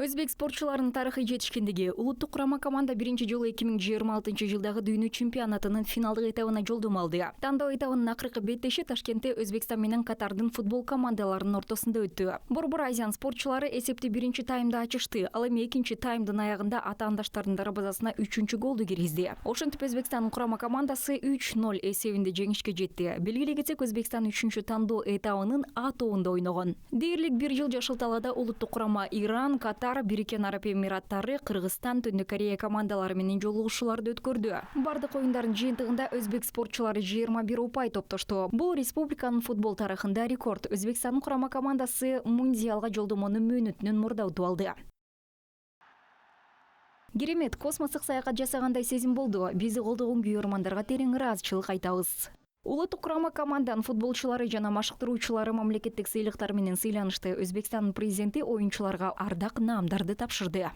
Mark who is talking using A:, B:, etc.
A: Өзбек спортчуларынын тарыхый жетишкендиги. Улуттук курама команда биринчи жолу 2026-жылдагы дүйнө чемпионатынын финалдык этабына жолдомо алды. Тандоо этабынын акыркы беттеши Ташкентте Өзбекстан менен Катардын футбол командаларынын ортосунда өттү. Борбор Азиян спортчулары эсепти биринчи таймда ачышты. Ал эми экинчи таймдын аягында атаандаштарынын дарбазасына 3-чү голду киргизди. Ошентип Өзбекстандын курама командасы 3-0 эсебинде жеңишке жетти. Белгилей кетсек, Өзбекстан 3-чү тандоо этабынын А тобунда ойногон. Дээрлик бир жыл жашылталада улуттук курама Иран, Катар, Бириккен Араб Эмираттары, Кыргызстан, Түндүк Корея командалары менен жолугушууларды өткөрдү. Бардык ойундардын жыйынтыгында өзбек спортчулары 21 упай топтошту. Бул республиканын футбол тарыхында рекорд. Өзбекстандын курама командасы мундиалга жолдомону мөөнөтүнөн мурда утуп алды. Керемет, космостук саякат жасагандай сезим болду. Бизи колдогон күйөрмандарга терең ыраазычылык айтабыз. Улуттук курама команданын футболчулары жана машыктыруучулары мамлекеттик сыйлыктар менен сыйланышты. Өзбекстандын президенти оюнчуларга ардак наамдарды тапшырды.